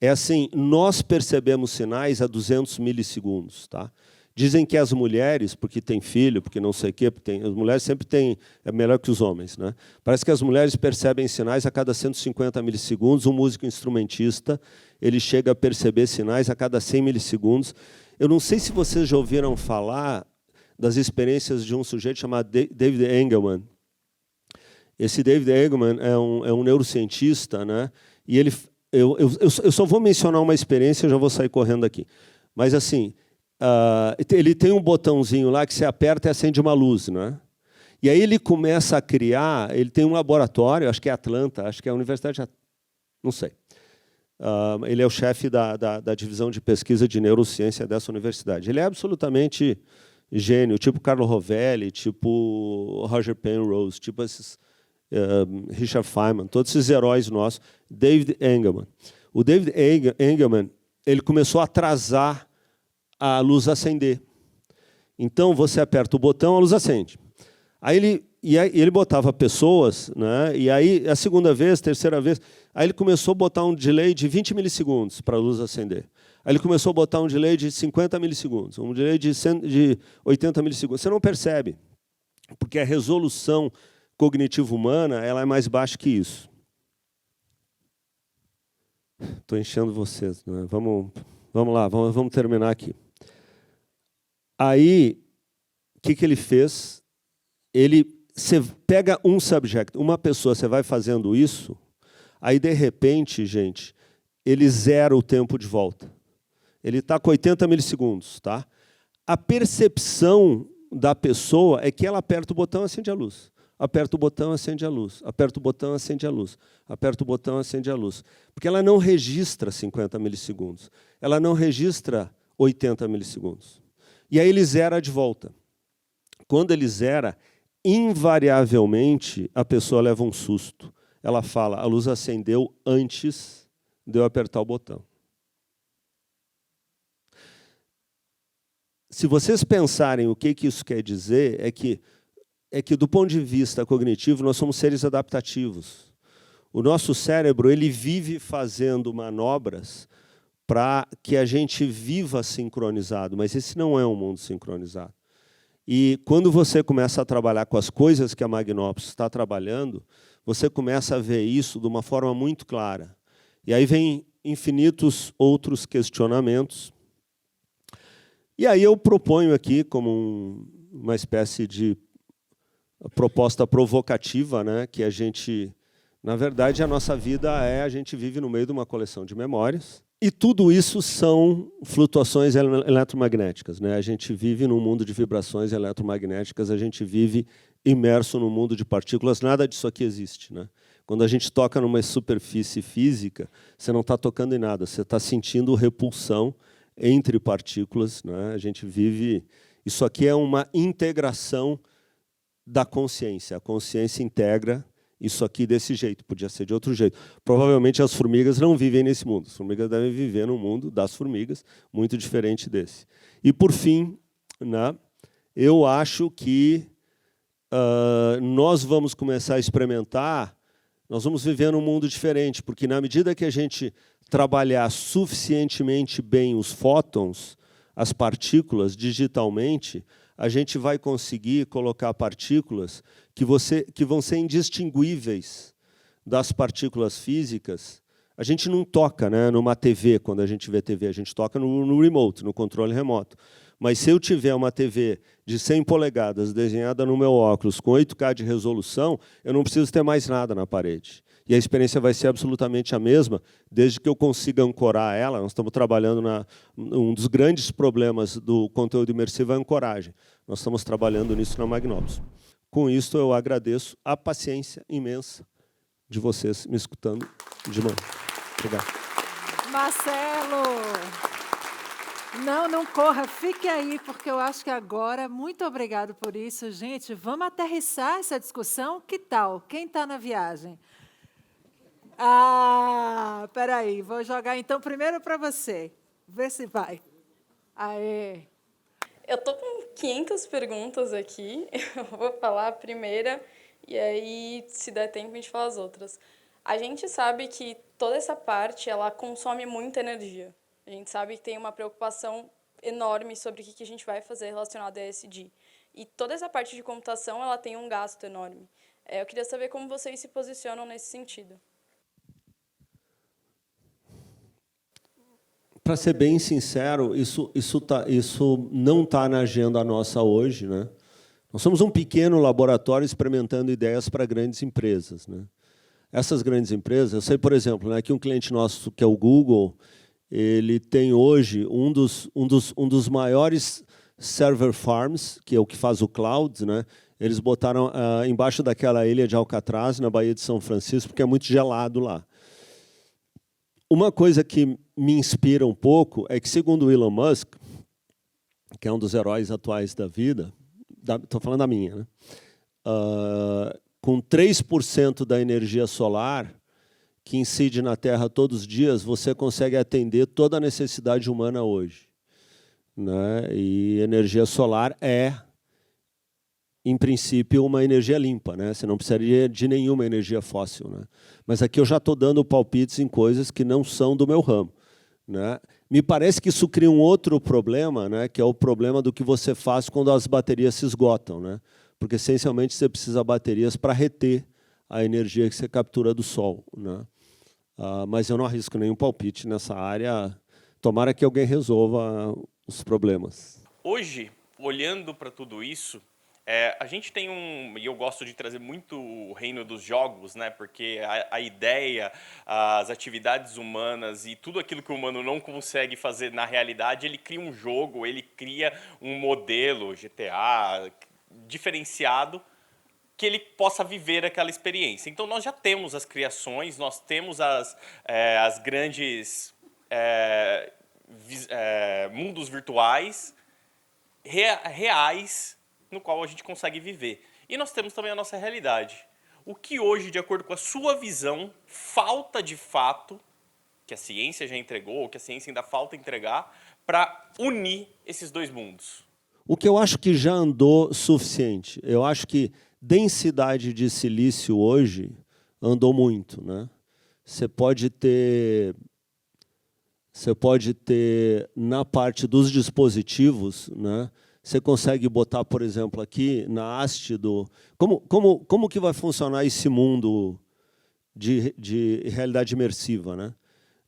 é assim, nós percebemos sinais a 200 milissegundos, tá? Dizem que as mulheres, porque têm filho, porque não sei o quê, as mulheres sempre têm, é melhor que os homens, né? Parece que as mulheres percebem sinais a cada 150 milissegundos, um músico instrumentista, ele chega a perceber sinais a cada 100 milissegundos. Eu não sei se vocês já ouviram falar das experiências de um sujeito chamado David Engelman. Esse David Engelman é um neurocientista, né? E eu só vou mencionar uma experiência, eu já vou sair correndo aqui. Mas assim, ele tem um botãozinho lá que você aperta e acende uma luz, né? E aí ele começa a criar, ele tem um laboratório, acho que é Atlanta, acho que é a Universidade de Atlanta, não sei. Ele é o chefe da divisão de pesquisa de neurociência dessa universidade. Ele é absolutamente gênio, tipo Carlo Rovelli, tipo Roger Penrose, tipo esses Richard Feynman, todos esses heróis nossos. David Engelman. O David Engelman, ele começou a atrasar a luz acender. Então, você aperta o botão, a luz acende. Aí ele botava pessoas, né? E aí, a segunda vez, terceira vez, aí ele começou a botar um delay de 20 milissegundos para a luz acender. Aí ele começou a botar um delay de 50 milissegundos, um delay de 80 milissegundos. Você não percebe, porque a resolução cognitiva humana ela é mais baixa que isso. Estou enchendo vocês, né? Vamos lá, vamos terminar aqui. Aí, o que ele fez? Você pega um subject, uma pessoa, você vai fazendo isso, aí, de repente, gente, ele zera o tempo de volta. Ele está com 80 milissegundos. Tá? A percepção da pessoa é que ela aperta o botão e acende a luz. Aperta o botão, acende a luz. Aperta o botão, acende a luz. Aperta o botão, acende a luz. Porque ela não registra 50 milissegundos. Ela não registra 80 milissegundos. E aí ele zera de volta. Quando ele zera, invariavelmente, a pessoa leva um susto. Ela fala, a luz acendeu antes de eu apertar o botão. Se vocês pensarem o que isso quer dizer, é que do ponto de vista cognitivo, nós somos seres adaptativos. O nosso cérebro ele vive fazendo manobras para que a gente viva sincronizado, mas esse não é um mundo sincronizado. E quando você começa a trabalhar com as coisas que a Magnopus está trabalhando, você começa a ver isso de uma forma muito clara. E aí vem infinitos outros questionamentos. E aí eu proponho aqui, como uma espécie de proposta provocativa, né, que a gente, na verdade, a nossa vida a gente vive no meio de uma coleção de memórias. E tudo isso são flutuações eletromagnéticas, né? A gente vive num mundo de vibrações eletromagnéticas, a gente vive imerso num mundo de partículas, nada disso aqui existe, né? Quando a gente toca numa superfície física, você não está tocando em nada, você está sentindo repulsão entre partículas, né? A gente vive... Isso aqui é uma integração da consciência. A consciência integra isso aqui desse jeito, podia ser de outro jeito. Provavelmente as formigas não vivem nesse mundo. As formigas devem viver num mundo das formigas, muito diferente desse. E, por fim, né, eu acho que nós vamos começar a experimentar, nós vamos viver num mundo diferente, porque na medida que a gente trabalhar suficientemente bem os fótons, as partículas, digitalmente, a gente vai conseguir colocar partículas que vão ser indistinguíveis das partículas físicas. A gente não toca, né, numa TV, quando a gente vê TV, a gente toca no remote, no controle remoto. Mas se eu tiver uma TV de 100 polegadas desenhada no meu óculos com 8K de resolução, eu não preciso ter mais nada na parede. E a experiência vai ser absolutamente a mesma, desde que eu consiga ancorar ela. Nós estamos trabalhando um dos grandes problemas do conteúdo imersivo é a ancoragem. Nós estamos trabalhando nisso na Magnopus. Com isso, eu agradeço a paciência imensa de vocês me escutando de manhã. Obrigado. Marcelo! Não corra, fique aí, porque eu acho que agora, muito obrigado por isso. Gente, vamos aterrissar essa discussão? Que tal? Quem está na viagem? Peraí, vou jogar então primeiro para você. Vê se vai. Aê! Eu tô com 500 perguntas aqui, eu vou falar a primeira e aí, se der tempo, a gente fala as outras. A gente sabe que toda essa parte, ela consome muita energia. A gente sabe que tem uma preocupação enorme sobre o que a gente vai fazer relacionado a ESG. E toda essa parte de computação, ela tem um gasto enorme. Eu queria saber como vocês se posicionam nesse sentido. Para ser bem sincero, isso não está na agenda nossa hoje, né? Nós somos um pequeno laboratório experimentando ideias para grandes empresas, né? Essas grandes empresas, eu sei, por exemplo, né, que um cliente nosso, que é o Google, ele tem hoje um dos maiores server farms, que é o que faz o cloud, né? Eles botaram embaixo daquela ilha de Alcatraz, na Baía de São Francisco, porque é muito gelado lá. Uma coisa que me inspira um pouco é que, segundo o Elon Musk, que é um dos heróis atuais da vida, estou falando da minha, né? Com 3% da energia solar que incide na Terra todos os dias, você consegue atender toda a necessidade humana hoje, né? E energia solar é, em princípio, uma energia limpa, né? Você não precisaria de nenhuma energia fóssil, né? Mas aqui eu já estou dando palpites em coisas que não são do meu ramo, né? Me parece que isso cria um outro problema, né? Que é o problema do que você faz quando as baterias se esgotam, né? Porque, essencialmente, você precisa de baterias para reter a energia que você captura do sol, né? Mas eu não arrisco nenhum palpite nessa área. Tomara que alguém resolva os problemas. Hoje, olhando para tudo isso, a gente tem e eu gosto de trazer muito o reino dos jogos, né? Porque a ideia, as atividades humanas e tudo aquilo que o humano não consegue fazer na realidade, ele cria um jogo, ele cria um modelo, GTA, diferenciado, que ele possa viver aquela experiência. Então, nós já temos as criações, nós temos as grandes mundos virtuais, reais, no qual a gente consegue viver. E nós temos também a nossa realidade. O que hoje, de acordo com a sua visão, falta de fato, que a ciência já entregou, ou que a ciência ainda falta entregar, para unir esses dois mundos? O que eu acho que já andou suficiente. Eu acho que densidade de silício hoje andou muito, né? Você pode ter na parte dos dispositivos, né? Você consegue botar, por exemplo, aqui na haste do... Como que vai funcionar esse mundo de realidade imersiva, né?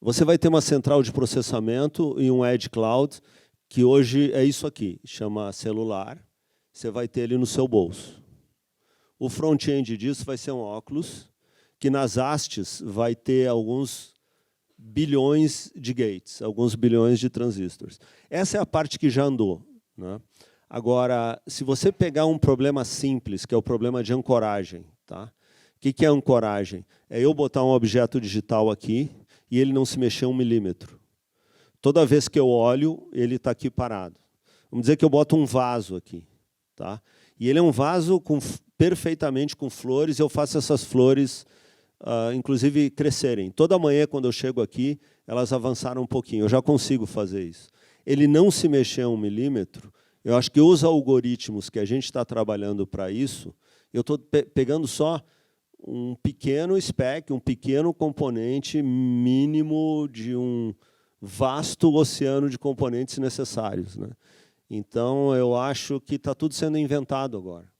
Você vai ter uma central de processamento e um edge cloud, que hoje é isso aqui, chama celular. Você vai ter ele no seu bolso. O front-end disso vai ser um óculos, que nas hastes vai ter alguns bilhões de gates, alguns bilhões de transistores. Essa é a parte que já andou, né? Agora, se você pegar um problema simples, que é o problema de ancoragem, tá? O que é ancoragem? É eu botar um objeto digital aqui e ele não se mexer 1 milímetro. Toda vez que eu olho, ele está aqui parado. Vamos dizer que eu boto um vaso aqui, tá? E ele é um vaso perfeitamente com flores, e eu faço essas flores, inclusive, crescerem. Toda manhã, quando eu chego aqui, elas avançaram um pouquinho. Eu já consigo fazer isso. Ele não se mexer 1 milímetro. Eu acho que os algoritmos que a gente está trabalhando para isso, eu estou pegando só um pequeno spec, um pequeno componente mínimo de um vasto oceano de componentes necessários, né? Então, eu acho que está tudo sendo inventado agora,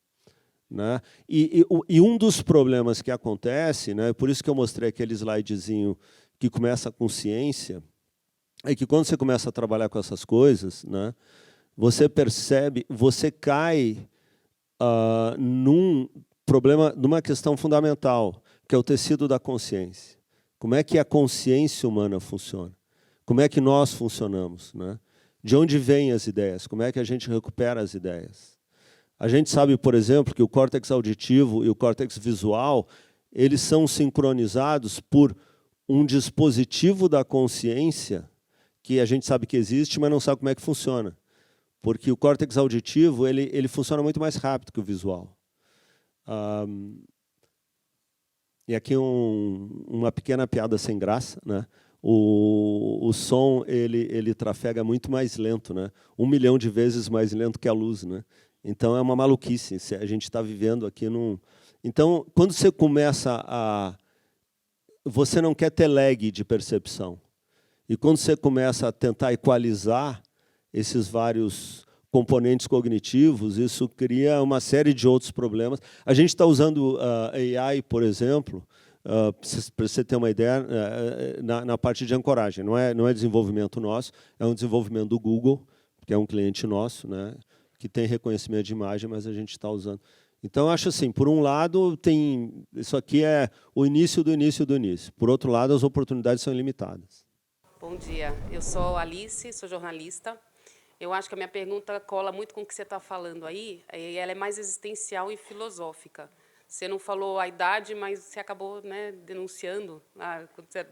né? E um dos problemas que acontece, né, por isso que eu mostrei aquele slidezinho que começa com ciência, é que quando você começa a trabalhar com essas coisas, né, você percebe, você cai num problema, numa questão fundamental, que é o tecido da consciência. Como é que a consciência humana funciona? Como é que nós funcionamos, né? De onde vêm as ideias? Como é que a gente recupera as ideias? A gente sabe, por exemplo, que o córtex auditivo e o córtex visual, eles são sincronizados por um dispositivo da consciência que a gente sabe que existe, mas não sabe como é que funciona. Porque o córtex auditivo ele funciona muito mais rápido que o visual. E aqui uma pequena piada sem graça, né? O som ele trafega muito mais lento, né? 1 milhão de vezes mais lento que a luz, né? Então é uma maluquice. A gente está vivendo aqui num. Então, quando você começa você não quer ter lag de percepção. E quando você começa a tentar equalizar esses vários componentes cognitivos, isso cria uma série de outros problemas. A gente está usando AI, por exemplo, para você ter uma ideia, na parte de ancoragem. Não é desenvolvimento nosso, é um desenvolvimento do Google, que é um cliente nosso, né, que tem reconhecimento de imagem, mas a gente está usando. Então, acho assim, por um lado, isso aqui é o início do início do início. Por outro lado, as oportunidades são ilimitadas. Bom dia, eu sou Alice, sou jornalista. Eu acho que a minha pergunta cola muito com o que você está falando aí, e ela é mais existencial e filosófica. Você não falou a idade, mas você acabou, né, denunciando,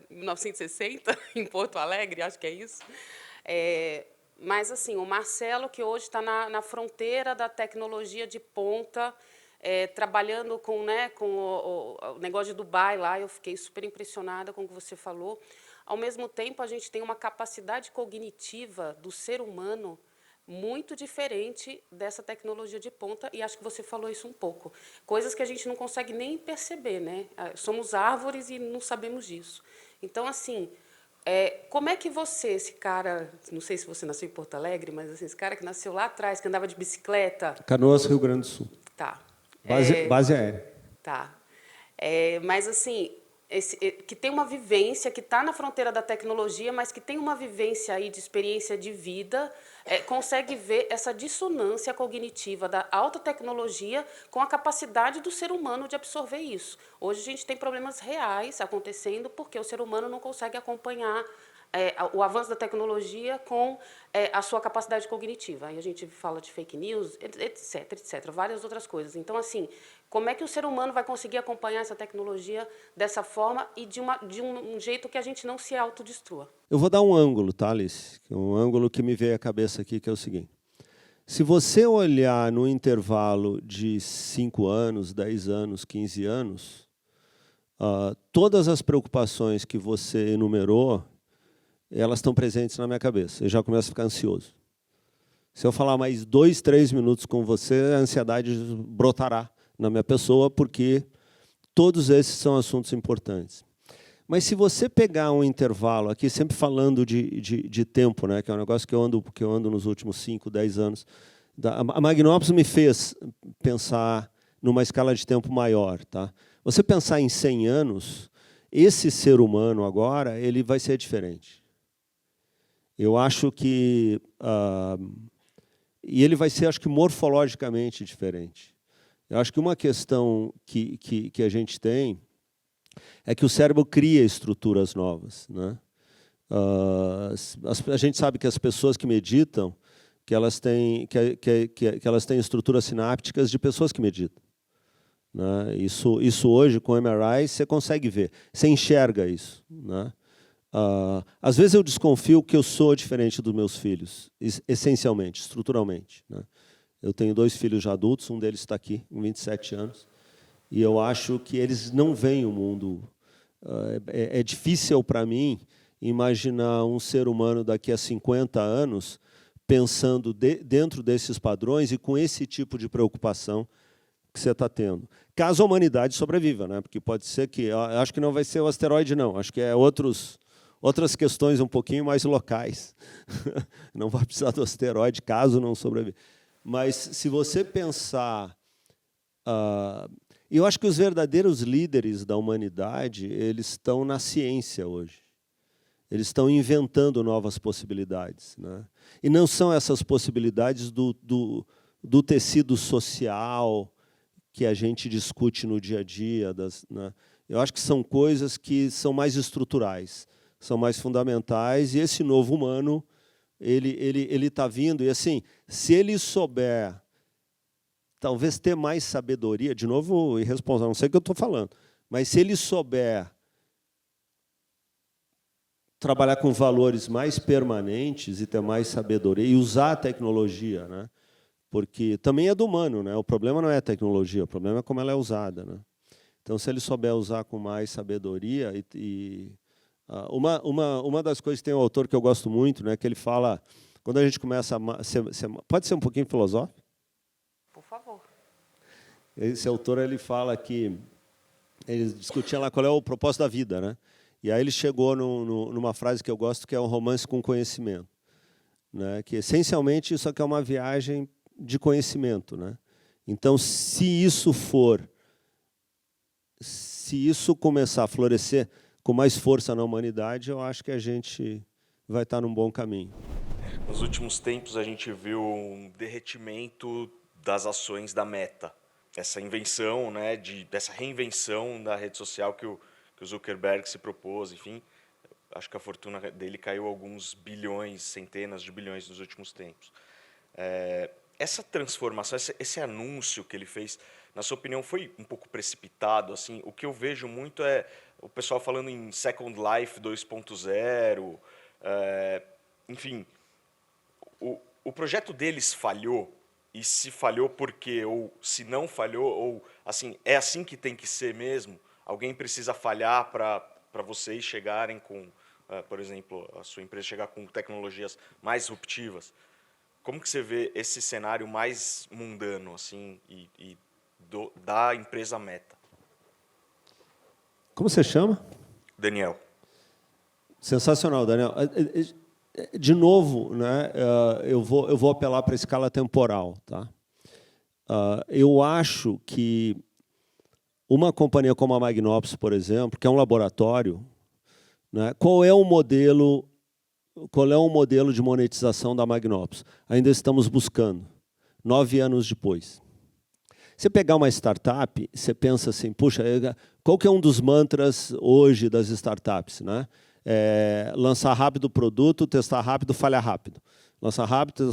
em 1960, em Porto Alegre, acho que é isso. Mas, assim, o Marcelo, que hoje está na fronteira da tecnologia de ponta, trabalhando com o negócio de Dubai lá, eu fiquei super impressionada com o que você falou. Ao mesmo tempo, a gente tem uma capacidade cognitiva do ser humano muito diferente dessa tecnologia de ponta, e acho que você falou isso um pouco. Coisas que a gente não consegue nem perceber, né? Somos árvores e não sabemos disso. Então, assim, como é que você, esse cara, não sei se você nasceu em Porto Alegre, mas assim, esse cara que nasceu lá atrás, que andava de bicicleta... Canoas, Rio Grande do Sul. Tá. Base aérea. Tá. Mas, assim, que tem uma vivência, que está na fronteira da tecnologia, mas que tem uma vivência aí de experiência de vida, consegue ver essa dissonância cognitiva da alta tecnologia com a capacidade do ser humano de absorver isso. Hoje a gente tem problemas reais acontecendo porque o ser humano não consegue acompanhar o avanço da tecnologia com a sua capacidade cognitiva. Aí a gente fala de fake news, etc., várias outras coisas. Então, assim, como é que o ser humano vai conseguir acompanhar essa tecnologia dessa forma e de um jeito que a gente não se autodestrua? Eu vou dar um ângulo, tá, Alice? Um ângulo que me veio à cabeça aqui, que é o seguinte. Se você olhar no intervalo de 5 anos, 10 anos, 15 anos, todas as preocupações que você enumerou, elas estão presentes na minha cabeça. Eu já começo a ficar ansioso. Se eu falar mais 2, 3 minutos com você, a ansiedade brotará na minha pessoa, porque todos esses são assuntos importantes. Mas se você pegar um intervalo, aqui sempre falando de tempo, né, que é um negócio que eu ando nos últimos 5, 10 anos, a Magnópolis me fez pensar numa escala de tempo maior. Tá? Você pensar em 100 anos, esse ser humano agora ele vai ser diferente. Eu acho que... e ele vai ser, acho que, morfologicamente diferente. Eu acho que uma questão que a gente tem é que o cérebro cria estruturas novas. Né? A gente sabe que as pessoas que meditam, que elas têm estruturas sinápticas de pessoas que meditam. Né? Isso hoje, com MRI, você consegue ver. Você enxerga isso. Né? Às vezes eu desconfio que eu sou diferente dos meus filhos, essencialmente, estruturalmente. Né? Eu tenho 2 filhos já adultos, um deles está aqui, com 27 anos, e eu acho que eles não veem o mundo. É difícil para mim imaginar um ser humano daqui a 50 anos pensando dentro desses padrões e com esse tipo de preocupação que você está tendo. Caso a humanidade sobreviva, né? Porque pode ser que... Acho que não vai ser o asteroide, não. Acho que é outras questões um pouquinho mais locais. Não vai precisar do asteroide, caso não sobreviva. Mas, se você pensar... eu acho que os verdadeiros líderes da humanidade eles estão na ciência hoje. Eles estão inventando novas possibilidades, né? E não são essas possibilidades do tecido social que a gente discute no dia a dia. Né? Eu acho que são coisas que são mais estruturais, são mais fundamentais, e esse novo humano ele está vindo, e assim, se ele souber talvez ter mais sabedoria, de novo, irresponsável, não sei o que eu estou falando, mas se ele souber trabalhar com valores mais permanentes e ter mais sabedoria, e usar a tecnologia, né? Porque também é do humano, né? O problema não é a tecnologia, o problema é como ela é usada, né? Então, se ele souber usar com mais sabedoria, uma das coisas que tem um autor que eu gosto muito, né, que ele fala, quando a gente começa pode ser um pouquinho filosófico? Por favor. Esse autor ele fala que ele discutia lá qual é o propósito da vida, né? E aí ele chegou numa frase que eu gosto, que é um romance com conhecimento, né? Que essencialmente isso aqui é uma viagem de conhecimento, né? Então, se isso começar a florescer com mais força na humanidade, eu acho que a gente vai estar num bom caminho. Nos últimos tempos a gente viu um derretimento das ações da Meta, essa invenção, né, dessa reinvenção da rede social que o Zuckerberg se propôs, enfim, acho que a fortuna dele caiu alguns bilhões, centenas de bilhões nos últimos tempos. Essa transformação, esse anúncio que ele fez, na sua opinião, foi um pouco precipitado? Assim, o que eu vejo muito é o pessoal falando em Second Life 2.0, enfim, o projeto deles falhou, e se falhou por quê? Ou se não falhou, ou assim, é assim que tem que ser mesmo? Alguém precisa falhar para vocês chegarem com, por exemplo, a sua empresa chegar com tecnologias mais disruptivas? Como que você vê esse cenário mais mundano assim, da empresa Meta? Como você chama? Daniel. Sensacional, Daniel. De novo, né, eu vou apelar para a escala temporal. Tá? Eu acho que uma companhia como a Magnops, por exemplo, que é um laboratório, né, qual é o modelo de monetização da Magnops? Ainda estamos buscando, 9 anos depois. Você pegar uma startup, você pensa assim, puxa, qual que é um dos mantras hoje das startups? Né? Lançar rápido o produto, testar rápido, falhar rápido. Lançar rápido,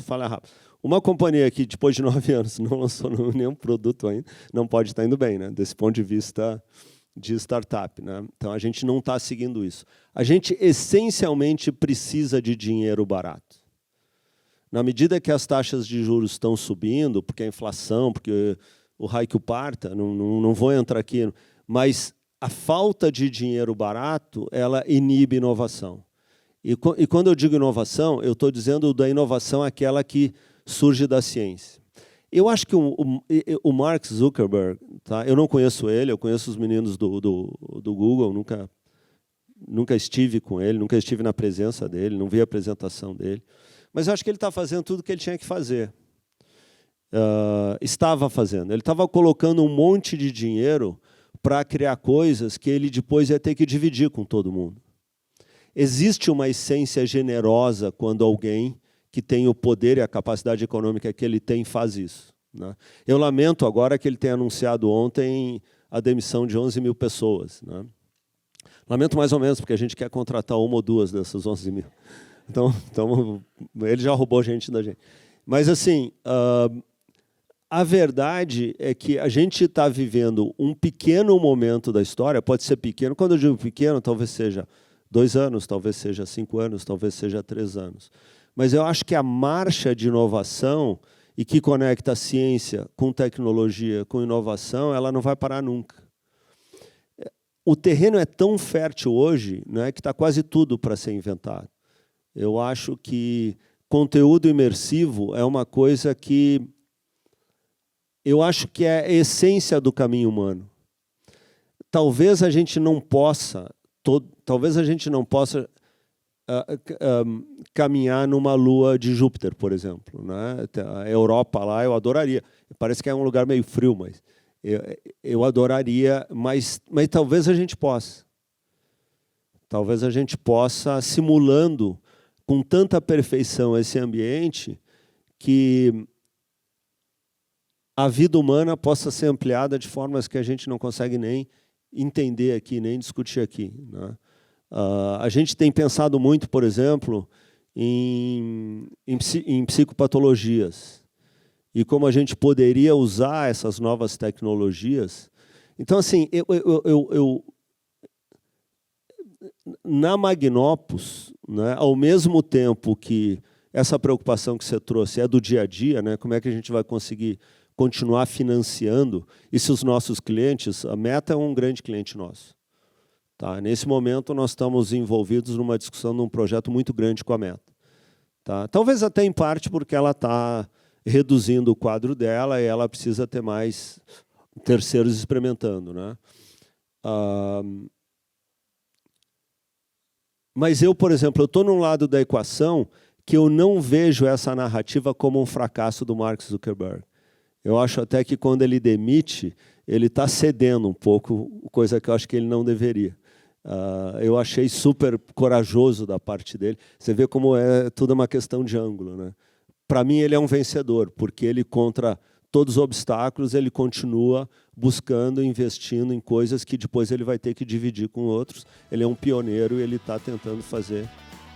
falhar rápido. Uma companhia que, depois de 9 anos, não lançou nenhum produto ainda, não pode estar indo bem, né? Desse ponto de vista de startup. Né? Então, a gente não está seguindo isso. A gente, essencialmente, precisa de dinheiro barato. Na medida que as taxas de juros estão subindo, porque a inflação, porque o raio que o parta, não vou entrar aqui, mas a falta de dinheiro barato, ela inibe inovação. E quando eu digo inovação, eu estou dizendo da inovação aquela que surge da ciência. Eu acho que o Mark Zuckerberg, tá? Eu não conheço ele, eu conheço os meninos do Google, nunca estive com ele, nunca estive na presença dele, não vi a apresentação dele. Mas eu acho que ele está fazendo tudo o que ele tinha que fazer. Estava fazendo. Ele estava colocando um monte de dinheiro para criar coisas que ele depois ia ter que dividir com todo mundo. Existe uma essência generosa quando alguém que tem o poder e a capacidade econômica que ele tem faz isso. Né? Eu lamento agora que ele tenha anunciado ontem a demissão de 11 mil pessoas. Né? Lamento mais ou menos, porque a gente quer contratar uma ou duas dessas 11 mil. Então ele já roubou gente da gente. Mas, assim, a verdade é que a gente está vivendo um pequeno momento da história, pode ser pequeno, quando eu digo pequeno, talvez seja 2 anos, talvez seja 5 anos, talvez seja 3 anos. Mas eu acho que a marcha de inovação, e que conecta a ciência com tecnologia, com inovação, ela não vai parar nunca. O terreno é tão fértil hoje, né, que está quase tudo para ser inventado. Eu acho que conteúdo imersivo é uma coisa que eu acho que é a essência do caminho humano. Talvez a gente não possa caminhar numa lua de Júpiter, por exemplo. Né? A Europa lá, eu adoraria. Parece que é um lugar meio frio, mas eu adoraria, mas talvez a gente possa. Talvez a gente possa, simulando com tanta perfeição esse ambiente, que a vida humana possa ser ampliada de formas que a gente não consegue nem entender aqui, nem discutir aqui, né? A gente tem pensado muito, por exemplo, em psicopatologias e como a gente poderia usar essas novas tecnologias. Então, assim, na Magnopus, né, ao mesmo tempo que essa preocupação que você trouxe é do dia a dia, né, como é que a gente vai conseguir continuar financiando, e se os nossos clientes, a Meta é um grande cliente nosso. Tá? Nesse momento, nós estamos envolvidos numa discussão de um projeto muito grande com a Meta. Tá? Talvez até em parte porque ela está reduzindo o quadro dela e ela precisa ter mais terceiros experimentando, né? Mas eu, por exemplo, estou num lado da equação que eu não vejo essa narrativa como um fracasso do Mark Zuckerberg. Eu acho até que quando ele demite, ele está cedendo um pouco, coisa que eu acho que ele não deveria. Eu achei super corajoso da parte dele. Você vê como é tudo uma questão de ângulo, né? Para mim, ele é um vencedor, porque ele, contra todos os obstáculos, ele continua buscando, investindo em coisas que depois ele vai ter que dividir com outros. Ele é um pioneiro e ele está tentando fazer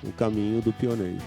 o caminho do pioneiro.